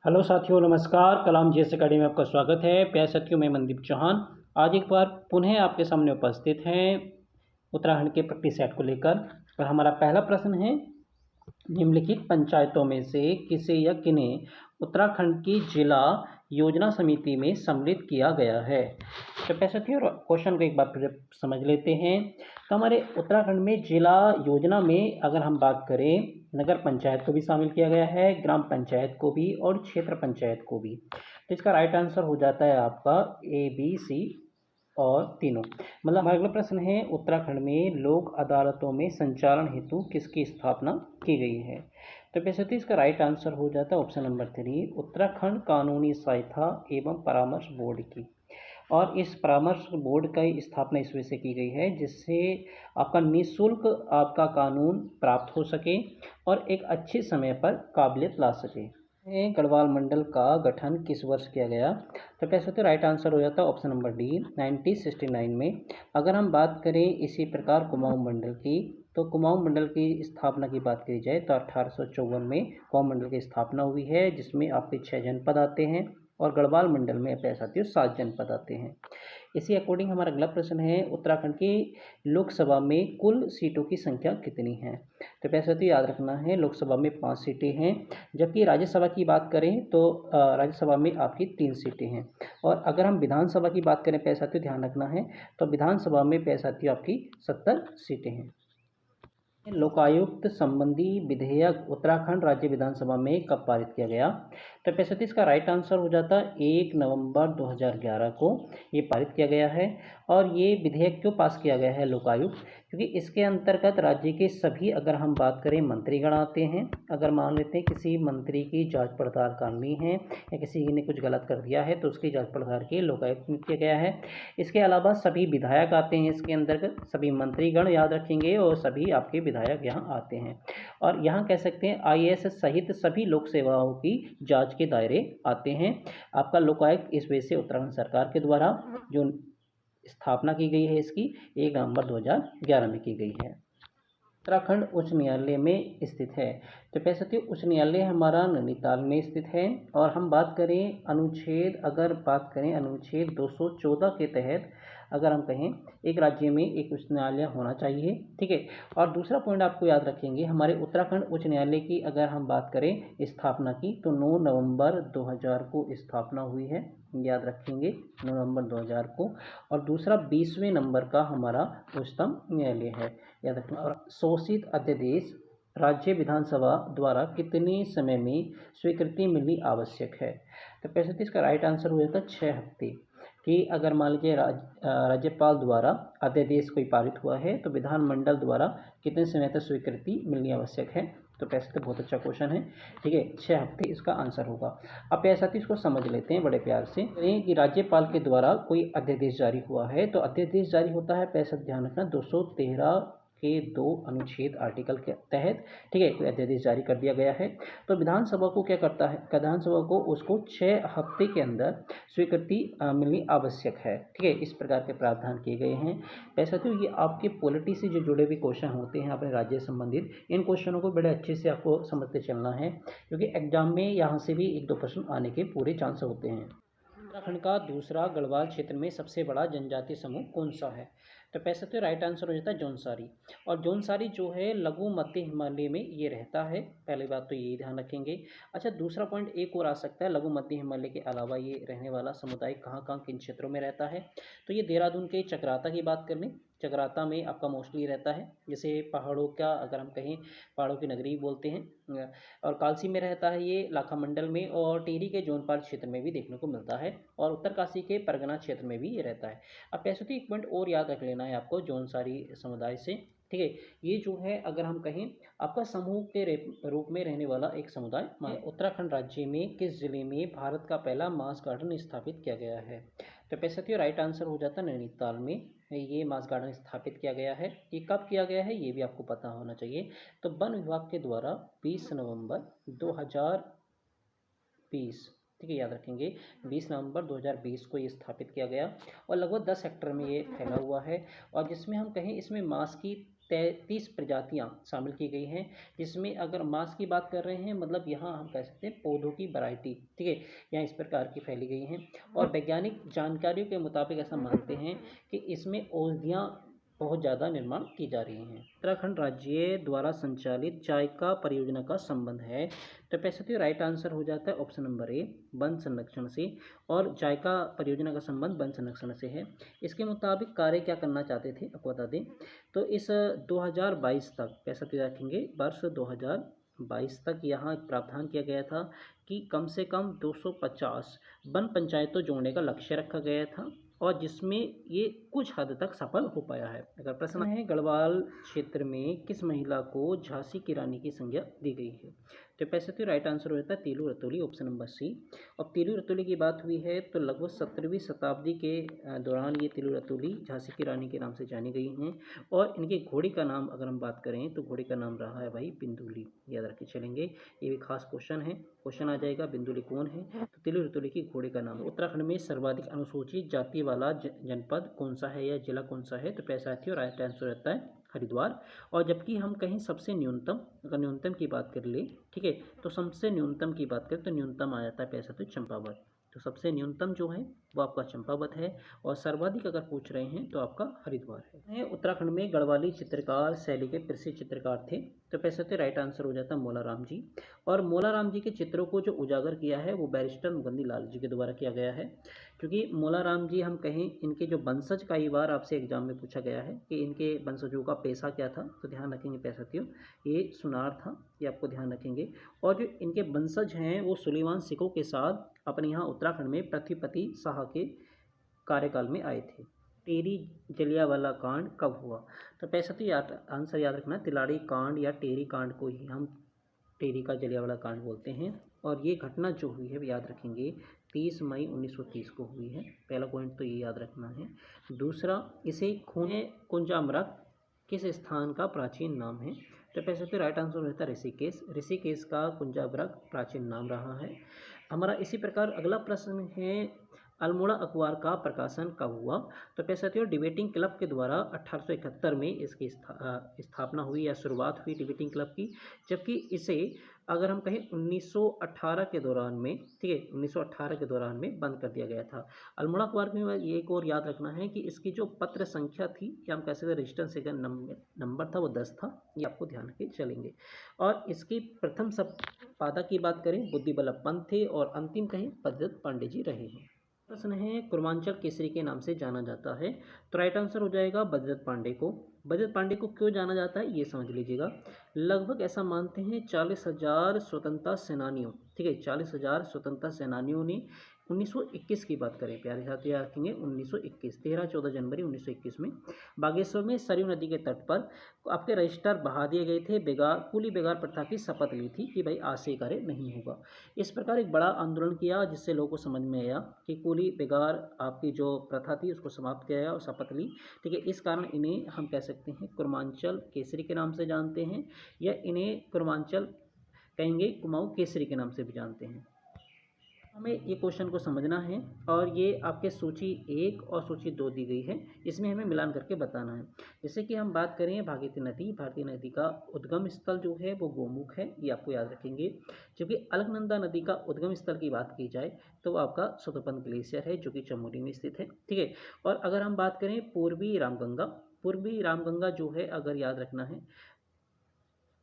Hello साथियों, नमस्कार। कलाम GS academy में आपका स्वागत है। प्यारे साथियों, मैं मनदीप चौहान आज एक बार पुनः आपके सामने उपस्थित हैं उत्तराखंड के प्रगति सेट को लेकर। और हमारा पहला प्रश्न है, निम्नलिखित पंचायतों में से किसे या किन्हें उत्तराखंड की जिला योजना समिति में सम्मिलित किया गया है। तो प्यारे साथियों, क्वेश्चन को एक बार फिर समझ लेते हैं। तो हमारे उत्तराखंड में जिला योजना में अगर हम बात करें, नगर पंचायत को भी शामिल किया गया है, ग्राम पंचायत को भी और क्षेत्र पंचायत को भी। तो इसका राइट आंसर हो जाता है आपका ए, बी, सी और तीनों। मतलब हमारा अगला प्रश्न है, उत्तराखंड में लोक अदालतों में संचालन हेतु किसकी स्थापना की गई है। तो वैसे इसका राइट आंसर हो जाता है ऑप्शन नंबर 3, उत्तराखंड कानूनी सहायता एवं परामर्श बोर्ड की। और इस परामर्श बोर्ड की स्थापना इस वजह से की गई है जिससे आपका निःशुल्क आपका कानून प्राप्त हो सके और एक अच्छे समय पर काबिलियत ला सके। गढ़वाल मंडल का गठन किस वर्ष किया गया। तो कैसे होते राइट आंसर हो जाता है ऑप्शन नंबर डी, 1969 में। अगर हम बात करें इसी प्रकार कुमाऊं मंडल की, तो कुमाऊं मंडल की स्थापना की बात करी जाए तो 1854 में कुमाऊं मंडल की स्थापना हुई है, जिसमें आपके 6 जनपद आते हैं और गढ़वाल मंडल में अपने साथियों 7 जनपद आते हैं। इसी अकॉर्डिंग हमारा अगला प्रश्न है, उत्तराखंड की लोकसभा में कुल सीटों की संख्या कितनी है। तो पैसा तो याद रखना है, लोकसभा में 5 सीटें हैं, जबकि राज्यसभा की बात करें तो राज्यसभा में आपकी 3 सीटें हैं। और अगर हम विधानसभा की बात करें पैसा तो ध्यान रखना है, तो विधानसभा में पैसा तो आपकी 70 सीटें हैं। लोकायुक्त संबंधी विधेयक उत्तराखंड राज्य विधानसभा में कब पारित किया गया। तो पैसा इसका राइट आंसर हो जाता है 1 नवंबर 2011 को ये पारित किया गया है। और ये विधेयक क्यों पास किया गया है लोकायुक्त, क्योंकि इसके अंतर्गत राज्य के सभी, अगर हम बात करें, मंत्रीगण आते हैं। अगर मान लेते हैं किसी मंत्री की जांच पड़ताल करनी है या किसी ने कुछ गलत कर दिया है तो उसकी जांच पड़ताल के लोकायुक्त में किया गया है। इसके अलावा सभी विधायक आते हैं इसके अंतर्गत, सभी मंत्रीगण याद रखेंगे और सभी आपके विधायक यहाँ आते हैं। और यहाँ कह सकते हैं आईएएस सहित सभी लोक सेवाओं की जांच के दायरे आते हैं। आपका लोकायुक्त इस वजह से उत्तराखंड सरकार के द्वारा जो स्थापना की गई है इसकी 1 नवंबर 2011 में की गई है। उत्तराखंड उच्च न्यायालय में स्थित है। तो कह सकते उच्च न्यायालय हमारा नैनीताल में स्थित है। और हम बात करें अनुच्छेद, अगर बात करें अनुच्छेद 214 के तहत, अगर हम कहें एक राज्य में एक उच्च न्यायालय होना चाहिए, ठीक है। और दूसरा पॉइंट आपको याद रखेंगे, हमारे उत्तराखंड उच्च न्यायालय की अगर हम बात करें स्थापना की तो 9 नवंबर 2000 को स्थापना हुई है, याद रखेंगे 9 नवंबर 2000 को। और दूसरा 20वें नंबर का हमारा उच्चतम न्यायालय है, याद रखना। और शोषित अध्यादेश राज्य विधानसभा द्वारा कितने समय में स्वीकृति मिलनी आवश्यक है। तो पैसे इसका राइट आंसर हो जाता है 6 हफ्ते। कि अगर मान लीजिए राज्यपाल द्वारा अध्यादेश कोई पारित हुआ है तो विधानमंडल द्वारा कितने समय तक स्वीकृति मिलनी आवश्यक है। तो पैसे तो बहुत अच्छा क्वेश्चन है, ठीक है, 6 हफ्ते इसका आंसर होगा। अब ऐसा इसको समझ लेते हैं बड़े प्यार से कि राज्यपाल के द्वारा कोई अध्यादेश जारी हुआ है तो अध्यादेश जारी होता है, पैसा ध्यान रखना, 213 के 2 अनुच्छेद आर्टिकल के तहत, ठीक है, कोई अध्यादेश जारी कर दिया गया है तो विधानसभा को क्या करता है, विधानसभा को उसको 6 हफ्ते के अंदर स्वीकृति मिलनी आवश्यक है, ठीक है। इस प्रकार के प्रावधान किए गए हैं। वैसे तो ये आपके पॉलिटी से जो जुड़े हुए क्वेश्चन होते हैं अपने राज्य से संबंधित, इन क्वेश्चनों को बड़े अच्छे से आपको समझते चलना है, क्योंकि एग्जाम में यहाँ से भी 1-2 प्रश्न आने के पूरे चांस होते हैं। उत्तराखंड का दूसरा गढ़वाल क्षेत्र में सबसे बड़ा जनजातीय समूह कौन सा है। तो पैसे तो राइट आंसर हो जाता है जौनसारी। और जौनसारी जो है लघु मध्य हिमालय में ये रहता है, पहली बात तो ये ध्यान रखेंगे। अच्छा, दूसरा पॉइंट एक और आ सकता है, लघु मध्य हिमालय के अलावा ये रहने वाला समुदाय कहाँ कहाँ किन क्षेत्रों में रहता है। तो ये देहरादून के चक्राता की बात कर लें, चक्राता में आपका मोस्टली रहता है, जैसे पहाड़ों का, अगर हम कहें पहाड़ों की नगरी बोलते हैं। और कालसी में रहता है ये लाखा मंडल में, और टिहरी के जोनपाल क्षेत्र में भी देखने को मिलता है, और उत्तरकाशी के परगना क्षेत्र में भी ये रहता है। अब पैसे तो एक पॉइंट और याद रख लेना है आपको जौनसारी समुदाय से, ठीक है। ये जो है अगर हम कहें आपका समूह के रूप में रहने वाला एक समुदाय। उत्तराखंड राज्य में किस जिले में भारत का पहला मास गार्डन स्थापित किया गया है। तो पैसे राइट आंसर हो जाता है नैनीताल में ये मास गार्डन स्थापित किया गया है। ये कब किया गया है ये भी आपको पता होना चाहिए। तो वन विभाग के द्वारा 20 नवंबर 2020, ठीक है, याद रखेंगे 20 नवंबर 2020 को ये स्थापित किया गया। और लगभग 10 हेक्टेयर में ये फैला हुआ है। और जिसमें हम कहें इसमें मांस की 33 प्रजातियां शामिल की गई हैं, जिसमें अगर मांस की बात कर रहे हैं मतलब यहाँ हम कह सकते हैं पौधों की वैरायटी, ठीक है, यहाँ इस प्रकार की फैली गई हैं। और वैज्ञानिक जानकारियों के मुताबिक ऐसा मानते हैं कि इसमें औषधियाँ बहुत ज़्यादा निर्माण की जा रही हैं। उत्तराखंड राज्य द्वारा संचालित जायका परियोजना का संबंध है, तो पैसे राइट आंसर हो जाता है ऑप्शन नंबर ए, वन संरक्षण से। और जायका परियोजना का संबंध वन संरक्षण से है। इसके मुताबिक कार्य क्या करना चाहते थे आपको बता दें, तो इस 2022 तक पैसे रखेंगे, वर्ष 2022 तक यहाँ प्रावधान किया गया था कि कम से कम 250 वन पंचायतों जोड़ने का लक्ष्य रखा गया था, और जिसमें ये कुछ हद तक सफल हो पाया है। अगर प्रश्न है गढ़वाल क्षेत्र में किस महिला को झांसी की रानी की संज्ञा दी गई है, तो पैसे तो राइट आंसर हो जाता है Teelu Rauteli, option number C. और तीलू रतौली की बात हुई है तो लगभग 17वीं शताब्दी के दौरान ये तीलू रतौली झांसी की रानी के नाम से जानी गई हैं। और इनके घोड़ी का नाम अगर हम बात करें तो घोड़ी का नाम रहा है भाई बिंदुली, याद रख के चलेंगे, ये भी खास क्वेश्चन है, क्वेश्चन आ जाएगा बिंदुली कौन है, तो तीलू रतौली की घोड़ी का नाम। उत्तराखंड में सर्वाधिक अनुसूचित जाति वाला जनपद कौन सा है या जिला कौन सा है, तो पैसा राइट आंसर रहता है हरिद्वार। और जबकि हम कहीं सबसे न्यूनतम, अगर न्यूनतम की बात कर ले, ठीक है, तो सबसे न्यूनतम की बात करें तो न्यूनतम आ जाता है पैसा तो चंपावत, तो सबसे न्यूनतम जो है वो आपका चंपावत है। और सर्वाधिक अगर पूछ रहे हैं तो आपका हरिद्वार है। उत्तराखंड में गढ़वाली चित्रकार शैली के प्रसिद्ध चित्रकार थे, तो पैसे राइट आंसर हो जाता है मौलाराम जी। और मौलाराम जी के चित्रों को जो उजागर किया है वो बैरिस्टर मुकुंद लाल जी के द्वारा किया गया है। क्योंकि मौलाराम जी हम कहें इनके जो वंशज, कई बार आपसे एग्जाम में पूछा गया है कि इनके वंशजों का पेशा क्या था, तो ध्यान रखेंगे पैसाथियों ये सुनार था, ये आपको ध्यान रखेंगे। और जो इनके वंशज हैं वो सुलेमान सिखों के साथ अपने यहाँ उत्तराखंड में पृथ्वीपति शाह के कार्यकाल में आए थे। टेरी जलियांवाला कांड कब हुआ, तो पैसा आंसर याद रखना, तिलाड़ी कांड या टेरी कांड को ही हम टेरी का जलियांवाला कांड बोलते हैं। और ये घटना जो हुई है याद रखेंगे 30 मई 1930 को हुई है, पहला पॉइंट तो ये याद रखना है। दूसरा, इसे खून कुंजामृत किस स्थान का प्राचीन नाम है, तो पैसे राइट आंसर रहता है ऋषिकेश, ऋषिकेश का कुंजामृत प्राचीन नाम रहा है हमारा। इसी प्रकार अगला प्रश्न है अल्मोड़ा अखबार का प्रकाशन कब हुआ, तो पैसे डिबेटिंग क्लब के द्वारा 1871 में इसकी स्थापना हुई या शुरुआत हुई डिबेटिंग क्लब की। जबकि इसे अगर हम कहें 1918 के दौरान में, ठीक है, 1918 के दौरान में बंद कर दिया गया था। अल्मोड़ा अखबार में ये एक और याद रखना है कि इसकी जो पत्र संख्या थी या हम कह सकते हैं रजिस्टर सेकंड नंबर था वो 10 था, ये आपको ध्यान के चलेंगे। और इसकी प्रथम संपादक की बात करें बुद्धि बल्लभ पंत थे, और अंतिम कहें बद्रीदत्त पांडे जी रहे हैं। प्रश्न है कुर्मांचल केसरी के नाम से जाना जाता है, तो राइट आंसर हो जाएगा बद्रीदत्त पांडे को। बद्रीदत्त पांडे को क्यों जाना जाता है ये समझ लीजिएगा। लगभग ऐसा मानते हैं 40,000 स्वतंत्रता सेनानियों, ठीक है, 40,000 स्वतंत्रता सेनानियों ने 1921 की बात करें, प्यारे साथी याद रखेंगे 1921, 13-14 जनवरी 1921 में बागेश्वर में सरयू नदी के तट पर आपके रजिस्टर बहा दिए गए थे। कुली बेगार प्रथा की शपथ ली थी कि भाई आज से कार्य नहीं होगा। इस प्रकार एक बड़ा आंदोलन किया जिससे लोगों को समझ में आया कि कुली बेगार आपकी जो प्रथा थी उसको समाप्त किया और शपथ ली, ठीक है। इस कारण इन्हें हम कह सकते हैं कुर्मांचल केसरी के नाम से जानते हैं, या इन्हें कुर्मांचल कहेंगे कुमाऊं केसरी के नाम से भी जानते हैं। हमें ये क्वेश्चन को समझना है, और ये आपके सूची 1 और सूची 2 दी गई है, इसमें हमें मिलान करके बताना है। जैसे कि हम बात करें भागीरथी नदी का उद्गम स्थल जो है वो गोमुख है, ये आपको याद रखेंगे। जबकि अलकनंदा नदी का उद्गम स्थल की बात की जाए तो वो आपका सुतोपन ग्लेशियर है जो कि चमोली में स्थित है, ठीक है। और अगर हम बात करें पूर्वी रामगंगा जो है अगर याद रखना है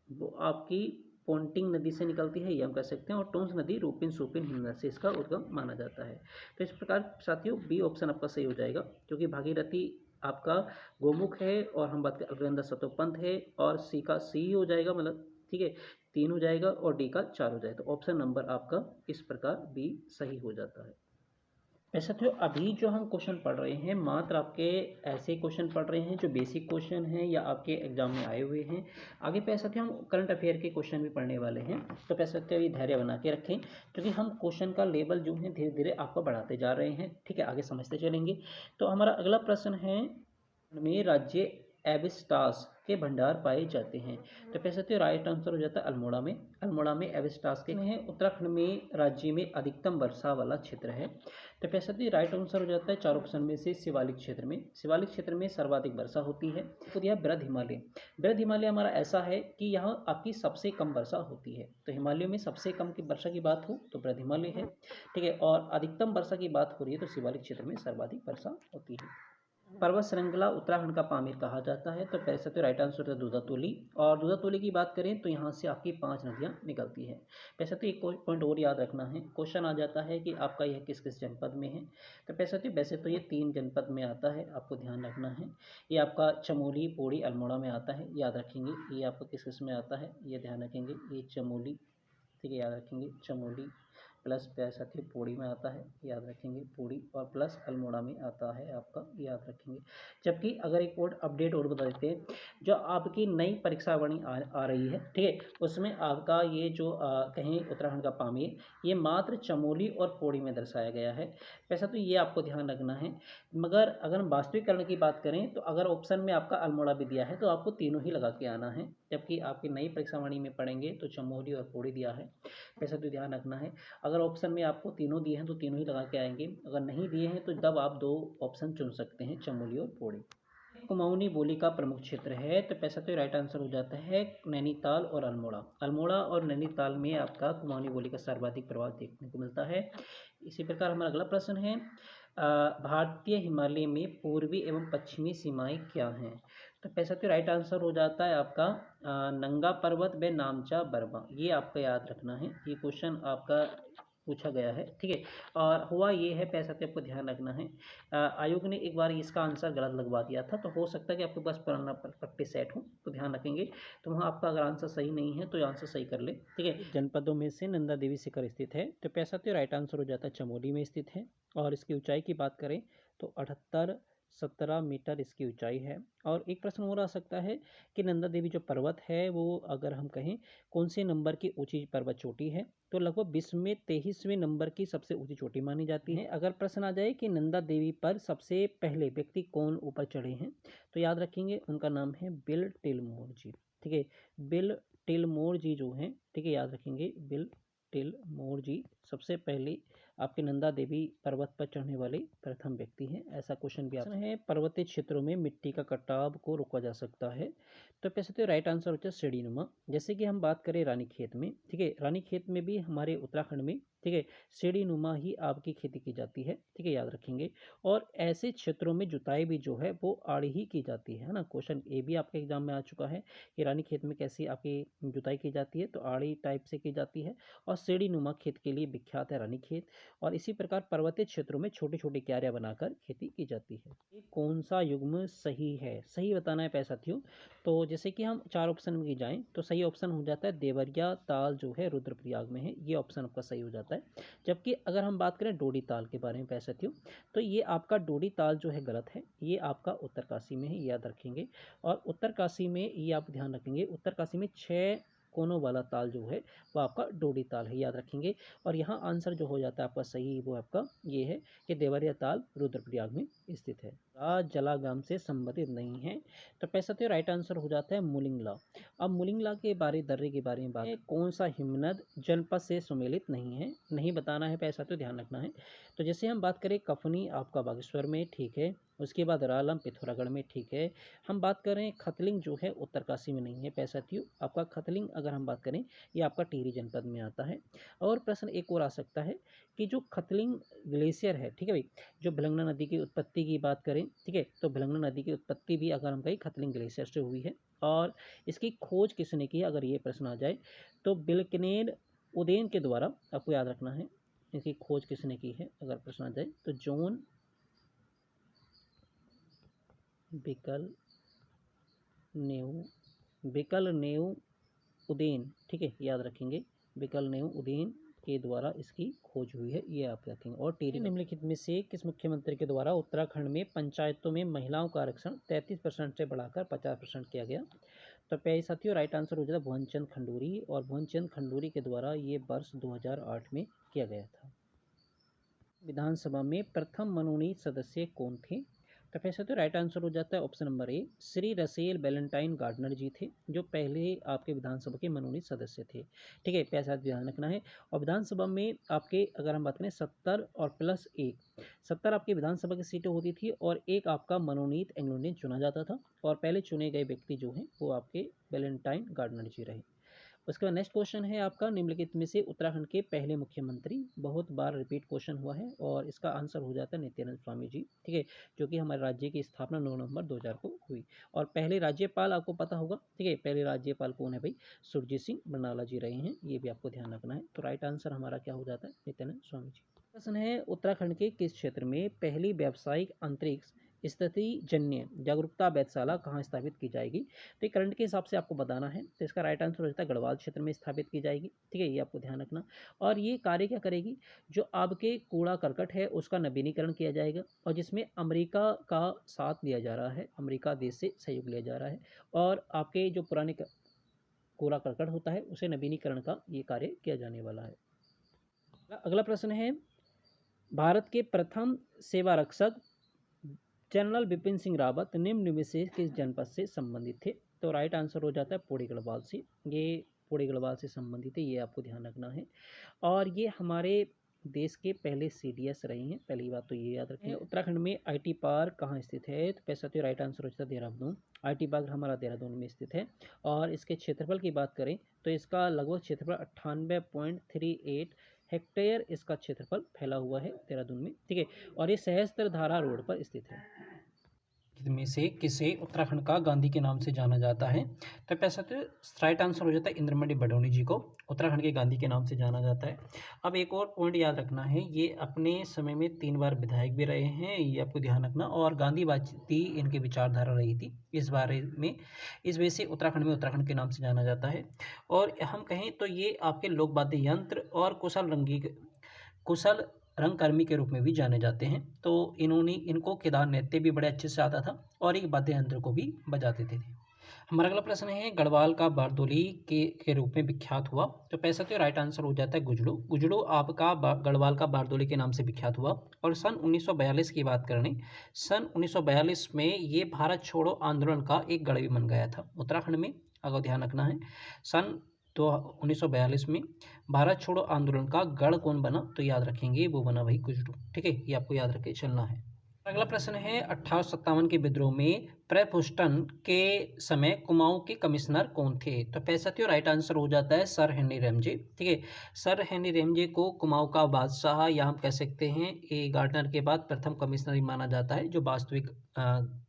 वो आपकी पोंटिंग नदी से निकलती है, ये हम कह सकते हैं। और टोंस नदी रूपिन सुपिन हिमनद से इसका उद्गम माना जाता है। तो इस प्रकार साथियों बी ऑप्शन आपका सही हो जाएगा, क्योंकि भागीरथी आपका गोमुख है, और हम बात करें अलकनंदा सतोपंथ है, और सी का सी हो जाएगा, मतलब ठीक है 3 हो जाएगा, और डी का 4 हो जाएगा। तो ऑप्शन नंबर आपका इस प्रकार बी सही हो जाता है। ऐसा तो अभी जो हम क्वेश्चन पढ़ रहे हैं मात्र आपके ऐसे क्वेश्चन पढ़ रहे हैं जो बेसिक क्वेश्चन हैं या आपके एग्जाम में आए हुए हैं। आगे पैसा थे हम करंट अफेयर के क्वेश्चन भी पढ़ने वाले हैं, तो पैसा थे अभी धैर्य बना के रखें, क्योंकि हम क्वेश्चन का लेवल जो है धीरे धीरे आपको बढ़ाते जा रहे हैं, ठीक है, आगे समझते चलेंगे। तो हमारा अगला प्रश्न है में राज्य एबिस्टास के भंडार पाए जाते हैं। तो पैसे तो राइट आंसर हो जाता है अल्मोड़ा में। अल्मोड़ा में एबिस्टास के हैं। उत्तराखंड में राज्य में अधिकतम वर्षा वाला क्षेत्र है। तो पैसे तो राइट आंसर हो जाता है 4 ऑप्शन में से शिवालिक क्षेत्र में। शिवालिक क्षेत्र में सर्वाधिक वर्षा होती है। तो दिया बृहद हिमालय। बृहद हिमालय हमारा ऐसा है कि यहाँ आपकी सबसे कम वर्षा होती है। तो हिमालयों में सबसे कम की वर्षा की बात हो तो बृहद हिमालय है, ठीक है। और अधिकतम वर्षा की बात हो रही है तो शिवालिक क्षेत्र में सर्वाधिक वर्षा होती है। पर्वत श्रृंखला उत्तराखंड का पामीर कहा जाता है। तो पैसे तो राइट आंसर है दूधातोली। और दूधातोली की बात करें तो यहाँ से आपकी 5 नदियाँ निकलती हैं। पैसे तो एक पॉइंट और याद रखना है, क्वेश्चन आ जाता है कि आपका यह किस किस जनपद में है। तो पैसे तो वैसे तो ये 3 जनपद में आता है, आपको ध्यान रखना है। ये आपका चमोली, पौड़ी, अल्मोड़ा में आता है, याद रखेंगे। ये आपको किस किस में आता है ये ध्यान रखेंगे। ये चमोली, ठीक है, याद रखेंगे चमोली, प्लस साथ ही पौड़ी में आता है, याद रखेंगे पौड़ी, और प्लस अल्मोड़ा में आता है आपका, याद रखेंगे। जबकि अगर एक और अपडेट और बता देते हैं, जो आपकी नई परीक्षा वाणी आ रही है, ठीक है, उसमें आपका ये जो कहें उत्तराखंड का पामीर, ये मात्र चमोली और पौड़ी में दर्शाया गया है। वैसा तो ये आपको ध्यान रखना है। मगर अगर हम वास्तविकरण की बात करें तो अगर ऑप्शन में आपका अल्मोड़ा भी दिया है तो आपको तीनों ही लगा के आना है। जबकि आपकी नई परीक्षा वाणी में पढ़ेंगे तो चमोली और पौड़ी दिया है, वैसा तो ध्यान रखना है। अगर ऑप्शन में आपको तीनों दिए हैं तो तीनों ही लगा के आएंगे। अगर नहीं दिए हैं तो तब आप 2 ऑप्शन चुन सकते हैं, चमोली और पौड़ी। कुमाऊनी बोली का प्रमुख क्षेत्र है। तो पैसा तो राइट आंसर हो जाता है नैनीताल और अल्मोड़ा। अल्मोड़ा और नैनीताल में आपका कुमाऊनी बोली का सर्वाधिक प्रभाव देखने को मिलता है। इसी प्रकार हमारा अगला प्रश्न है, भारतीय हिमालय में पूर्वी एवं पश्चिमी सीमाएं क्या हैं। तो पैसा तो राइट आंसर हो जाता है आपका नंगा पर्वत व नामचा बर्मा। ये आपका याद रखना है, ये क्वेश्चन आपका पूछा गया है, ठीक है। और हुआ ये है, पैसा तो आपको ध्यान रखना है, आयोग ने एक बार इसका आंसर गलत लगवा दिया था। तो हो सकता है कि आपके पास पुराना प्रैक्टिस सेट हो, तो ध्यान रखेंगे। तो वहाँ आपका अगर आंसर सही नहीं है तो आंसर सही कर ले, ठीक है। जनपदों में से नंदा देवी शिखर स्थित है। तो पैसा तो राइट आंसर हो जाता है चमोली में स्थित है। और इसकी ऊंचाई की बात करें तो 78-17 मीटर इसकी ऊंचाई है। और एक प्रश्न और आ सकता है कि नंदा देवी जो पर्वत है वो अगर हम कहें कौन से नंबर की ऊंची पर्वत चोटी है, तो लगभग विश्व में 23वें नंबर की सबसे ऊंची चोटी मानी जाती है। अगर प्रश्न आ जाए कि नंदा देवी पर सबसे पहले व्यक्ति कौन ऊपर चढ़े हैं, तो याद रखेंगे उनका नाम है बिल टिलमोर जी, ठीक है। बिल टिलमोर जी जो हैं, ठीक है, याद रखेंगे बिल टिलमोर जी सबसे पहले आपके नंदा देवी पर्वत पर चढ़ने वाले प्रथम व्यक्ति हैं। ऐसा क्वेश्चन भी आता है, पर्वतीय क्षेत्रों में मिट्टी का कटाव को रोका जा सकता है। तो पैसे तो राइट आंसर होता है सीढ़ीनुमा। जैसे कि हम बात करें रानीखेत में, ठीक है, रानीखेत में भी हमारे उत्तराखंड में, ठीक है, सीढ़ीनुमा ही आपकी खेती की जाती है, ठीक है, याद रखेंगे। और ऐसे क्षेत्रों में जुताई भी जो है वो आड़ी ही की जाती है ना। क्वेश्चन ए भी आपके एग्जाम में आ चुका है कि रानीखेत में कैसी आपकी जुताई की जाती है, तो आड़ी टाइप से की जाती है। और सीढ़ीनुमा खेत के लिए विख्यात है रानीखेत। और इसी प्रकार पर्वतीय क्षेत्रों में छोटी छोटी क्यारियां बनाकर खेती की जाती है। ये कौन सा युग्म सही है, सही बताना है पैसा साथियों। तो जैसे कि हम 4 ऑप्शन में जाएं तो सही ऑप्शन हो जाता है देवरिया ताल जो है रुद्रप्रयाग में है, ये ऑप्शन आपका सही हो जाता है। जबकि अगर हम बात करें डोडी ताल के बारे में पैसा साथियों, तो ये आपका डोडी ताल जो है गलत है, ये आपका उत्तरकाशी में है, याद रखेंगे। और उत्तरकाशी में ये आप ध्यान रखेंगे, उत्तरकाशी में 6 कोनों वाला ताल जो है वो आपका डोडी ताल है, याद रखेंगे। और यहाँ आंसर जो हो जाता है आपका सही वो आपका ये है कि देवरिया ताल रुद्रप्रयाग में स्थित है, जलागाम से संबंधित नहीं है। तो पैसा तो राइट आंसर हो जाता है मुलिंगला। अब मुलिंगला के बारे दर्रे के बारे में बात, कौन सा हिमनद जनपद से सुमेलित नहीं है, नहीं बताना है पैसा, तो ध्यान रखना है। तो जैसे हम बात करें कफनी आपका बागेश्वर में, ठीक है, उसके बाद रालम पिथौरागढ़ में, ठीक है। हम बात करें खतलिंग जो है उत्तरकाशी में नहीं है पैसा साथियों। आपका खतलिंग अगर हम बात करें ये आपका टिहरी जनपद में आता है। और प्रश्न एक और आ सकता है कि जो खतलिंग ग्लेशियर है, ठीक है भाई, जो भिलंगना नदी की उत्पत्ति की बात करें, ठीक है, तो भिलंगना नदी की उत्पत्ति भी अगर हम कहें खतलिंग ग्लेशियर से हुई है। और इसकी खोज किसने की, अगर ये प्रश्न आ जाए तो बिलकनेर उदेन के द्वारा, आपको याद रखना है इसकी खोज किसने की है, अगर प्रश्न आ जाए तो जॉन बिकल नेव उदेन, ठीक है, याद रखेंगे बिकल नेव उदेन के द्वारा इसकी खोज हुई है, ये आप रखेंगे। और टिहरी निम्नलिखित में से किस मुख्यमंत्री के द्वारा उत्तराखंड में पंचायतों में महिलाओं का आरक्षण 33% से बढ़ाकर 50% किया गया। तो प्यारे साथियों राइट आंसर हो जाता है भुवनचंद खंडूरी। और भुवनचंद खंडूरी के द्वारा ये वर्ष 2008 में किया गया था। विधानसभा में प्रथम मनोनीत सदस्य कौन थे। तो फिर से तो राइट आंसर हो जाता है option number A, Shri Russell Ballantine Gardner ji थे, जो पहले आपके विधानसभा के मनोनीत सदस्य थे। ठीक है, पैसा ध्यान रखना है। और विधानसभा में आपके अगर हम बात करें 70 और प्लस 1, 70 आपकी विधानसभा की सीटें होती थी और एक आपका मनोनीत एंग्लो इंडियन चुना जाता था, और पहले चुने गए व्यक्ति जो हैं वो आपके बैलेंटाइन गार्डनर जी रहे। उसके बाद नेक्स्ट क्वेश्चन है आपका, निम्नलिखित में से उत्तराखंड के पहले मुख्यमंत्री, बहुत बार रिपीट क्वेश्चन हुआ है और इसका आंसर हो जाता है नित्यानंद स्वामी जी। ठीक है, जो कि हमारे राज्य की स्थापना 9 नवंबर 2000 को हुई। और पहले राज्यपाल आपको पता होगा, ठीक है, पहले राज्यपाल कौन है भाई, सुरजीत सिंह बरनाला जी रहे हैं, ये भी आपको ध्यान रखना है। तो राइट आंसर हमारा क्या हो जाता है, नित्यानंद स्वामी जी। प्रश्न है, उत्तराखंड के किस क्षेत्र में पहली व्यावसायिक अंतरिक्ष स्थिति जन्य जागरूकता वेधशाला कहाँ स्थापित की जाएगी। तो ये करंट के हिसाब से आपको बताना है, तो इसका राइट आंसर हो जाता है गढ़वाल क्षेत्र में स्थापित की जाएगी। ठीक है, ये आपको ध्यान रखना। और ये कार्य क्या करेगी, जो आपके कूड़ा करकट है उसका नवीनीकरण किया जाएगा, और जिसमें अमेरिका का साथ लिया जा रहा है, अमेरिका देश से सहयोग लिया जा रहा है, और आपके जो पुराने कूड़ा करकट होता है उसे नवीनीकरण का ये कार्य किया जाने वाला है। अगला प्रश्न है, भारत के प्रथम सेवा रक्षक जनरल बिपिन सिंह रावत निम्न में से किस जनपद से संबंधित थे। तो राइट आंसर हो जाता है पौड़ी गढ़वाल से, ये पौड़ी गढ़वाल से संबंधित है, ये आपको ध्यान रखना है। और ये हमारे देश के पहले CDS रहे हैं, पहली बात तो ये याद रखें। उत्तराखंड में IT पार्क कहाँ स्थित है, तो पैसा तो राइट आंसर हो जाता है देहरादून। IT पार्क हमारा देहरादून में स्थित है। और इसके क्षेत्रफल की बात करें तो इसका लगभग क्षेत्रफल 98.38 हेक्टेयर इसका क्षेत्रफल फैला हुआ है देहरादून में। ठीक है, और ये सहस्त्रधारा रोड पर स्थित है। में से किसे उत्तराखंड का गांधी के नाम से जाना जाता है, तो पैसा तो राइट आंसर हो जाता है इंद्रमणि बडोनी जी को उत्तराखंड के गांधी के नाम से जाना जाता है। अब एक और पॉइंट याद रखना है, ये अपने समय में 3 बार विधायक भी रहे हैं, ये आपको ध्यान रखना। और गांधीवादी इनकी विचारधारा रही थी, इस बारे में इस वजह से उत्तराखंड में उत्तराखंड के नाम से जाना जाता है। और हम कहें तो ये आपके लोक वाद्य यंत्र और कुशल रंगकर्मी के रूप में भी जाने जाते हैं। तो इनको केदार नृत्य भी बड़े अच्छे से आता था और एक वाद्य यंत्र को भी बजाते थे। हमारा अगला प्रश्न है, गढ़वाल का बारदोली के रूप में विख्यात हुआ। तो पैसा तो राइट आंसर हो जाता है गुजड़ू आपका गढ़वाल का बारदोली के नाम से विख्यात हुआ। और सन 1942 की बात करें, सन 1942 में ये भारत छोड़ो आंदोलन का एक गढ़ भी बन गया था उत्तराखंड में, अगर ध्यान रखना है। सन तो 1942 में भारत छोड़ो आंदोलन का गढ़ कौन बना, तो याद रखेंगे वो बना भाई गुजरू। ठीक है, ये आपको याद रख के चलना है। अगला प्रश्न है, 1857 के विद्रोह में प्रेफुस्टन के समय कुमाऊं के कमिश्नर कौन थे। तो पैसा तो राइट आंसर हो जाता है सर हेनरी रैमजे। ठीक है, सर हेनरी रैमजे को कुमाऊं का बादशाह या हम कह सकते हैं ए गार्डनर के बाद प्रथम कमिश्नर ही माना जाता है, जो वास्तविक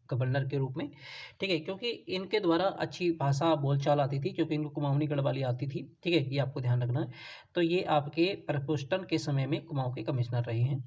गवर्नर के रूप में। ठीक है, क्योंकि इनके द्वारा अच्छी भाषा बोलचाल आती थी, क्योंकि इनको कुमाऊनी गढ़वाली आती थी। ठीक है, ये आपको ध्यान रखना है। तो ये आपके प्रेफुस्टन के समय में कुमाऊं के कमिश्नर रहे हैं।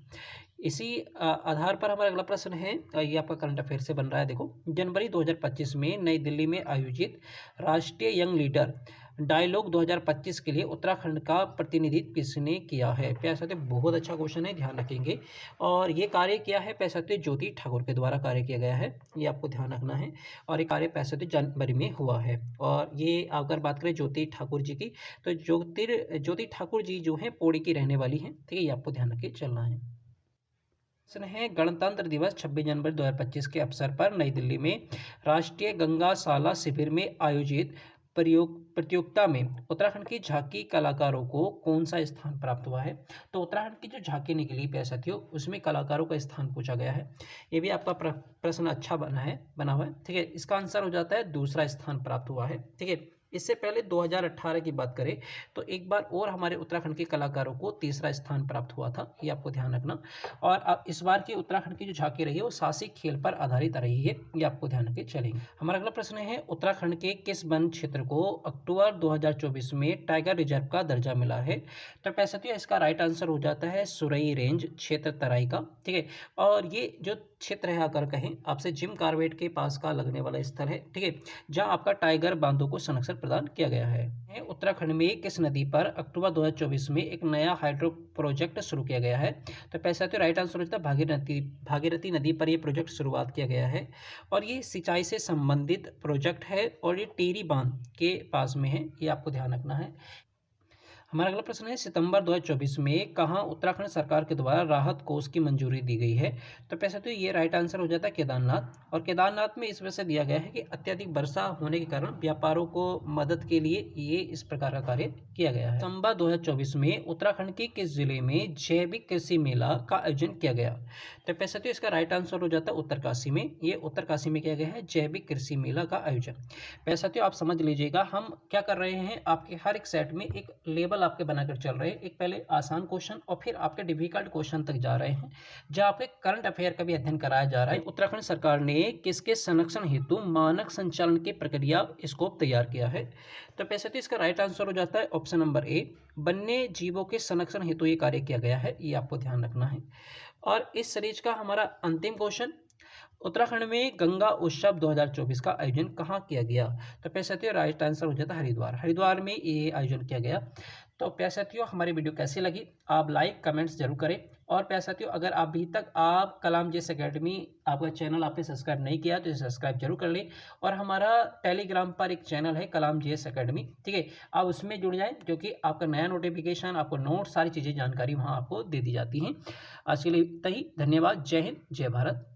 इसी आधार पर हमारा अगला प्रश्न है, ये आपका करंट अफेयर से बन रहा है। देखो, जनवरी 2025 में नई दिल्ली में आयोजित राष्ट्रीय यंग लीडर डायलॉग 2025 के लिए उत्तराखंड का प्रतिनिधित्व किसने किया है। पैसा तो बहुत अच्छा क्वेश्चन है, ध्यान रखेंगे। और ये कार्य किया है पैसा तो ज्योति ठाकुर के द्वारा कार्य किया गया है, ये आपको ध्यान रखना है। और ये कार्य पैसा तो जनवरी में हुआ है। और ये अगर बात करें ज्योति ठाकुर जी की, तो ज्योति ठाकुर जी जो है पौड़ी की रहने वाली हैं। ठीक है, ये आपको ध्यान रख के चलना है। प्रश्न है, गणतंत्र दिवस 26 जनवरी 2025 के अवसर पर नई दिल्ली में राष्ट्रीय गंगाशाला शिविर में आयोजित प्रतियोगिता में उत्तराखंड की झांकी कलाकारों को कौन सा स्थान प्राप्त हुआ है। तो उत्तराखंड की जो झांकी निकली पैसा थी उसमें कलाकारों का स्थान पूछा गया है। ये भी आपका प्रश्न अच्छा बना हुआ है। ठीक है, इसका आंसर हो जाता है दूसरा स्थान प्राप्त हुआ है। ठीक है, इससे पहले 2018 की बात करें तो एक बार और हमारे उत्तराखंड के कलाकारों को तीसरा स्थान प्राप्त हुआ था, ये आपको ध्यान रखना। और अब इस बार की उत्तराखंड की जो झांकी रही है वो साहसिक खेल पर आधारित रही है, ये आपको ध्यान रख के चलेंगे। हमारा अगला प्रश्न है, उत्तराखंड के किस वन क्षेत्र को अक्टूबर 2024 में टाइगर रिजर्व का दर्जा मिला है। तो पैसा तो इसका राइट आंसर हो जाता है सुरई रेंज क्षेत्र तराई का। ठीक है, और ये जो क्षेत्र है अगर कहें आपसे जिम कॉर्बेट के पास का लगने वाला स्थल है। ठीक है, जहाँ आपका टाइगर बांधों को संरक्षण प्रदान किया गया है। उत्तराखंड में किस नदी पर अक्टूबर 2024 में एक नया हाइड्रो प्रोजेक्ट शुरू किया गया है। तो पैसा तो राइट आंसर होता है भागीरथी नदी पर यह प्रोजेक्ट शुरुआत किया गया है। और ये सिंचाई से संबंधित प्रोजेक्ट है और ये टिहरी बांध के पास में है, ये आपको ध्यान रखना है। हमारा अगला प्रश्न है, सितंबर 2024 में कहाँ उत्तराखंड सरकार के द्वारा राहत कोष की मंजूरी दी गई है? तो पैसा तो ये राइट आंसर हो जाता है केदारनाथ। और केदारनाथ में इस वजह से दिया गया है कि अत्यधिक वर्षा होने के कारण व्यापारों को मदद के लिए ये इस प्रकार का कार्य किया गया है। सितंबर 2024 में उत्तराखंड के किस जिले में जैविक कृषि मेला का आयोजन किया गया? तो पैसा तो इसका राइट आंसर हो जाता है उत्तरकाशी में। ये उत्तरकाशी में किया गया है जैविक कृषि मेला का आयोजन। पैसा तो आप समझ लीजिएगा, हम क्या कर रहे हैं, आपके हर एक सेट में एक लेवल आपके बनाकर चल रहे हैं। एक पहले आसान क्वेश्चन और फिर आपके डिफिकल्ट क्वेश्चन तक जा रहे हैं, जहां आपके करंट अफेयर का भी अध्ययन कराया जा रहा है। उत्तराखंड सरकार ने किसके संरक्षण हेतु मानक संचालन की प्रक्रिया स्कोप तैयार किया है? तो पैसे तो इसका राइट आंसर हो जाता है ऑप्शन नंबर ए, वन्य जीवों के संरक्षण हेतु ये कार्य किया गया है। ये आपको ध्यान रखना है। और इस सीरीज का हमारा अंतिम क्वेश्चन, उत्तराखंड में गंगा उत्सव 2024 का आयोजन कहाँ किया गया? तो प्यारे साथियों राइट आंसर हो जाता है हरिद्वार। हरिद्वार में ये आयोजन किया गया। तो प्यारे साथियों हमारी वीडियो कैसी लगी आप लाइक कमेंट्स जरूर करें। और प्यारे साथियों अगर अभी तक आप कलाम जीएस एकेडमी आपका चैनल आपने सब्सक्राइब नहीं किया तो सब्सक्राइब जरूर कर लें। और हमारा टेलीग्राम पर एक चैनल है कलाम जीएस एकेडमी, ठीक है, आप उसमें जुड़ जाएं, जो कि आपका नया नोटिफिकेशन, आपको नोट, सारी चीज़ें जानकारी वहाँ आपको दे दी जाती हैं। आज के लिए इतना ही। धन्यवाद। जय हिंद, जय भारत।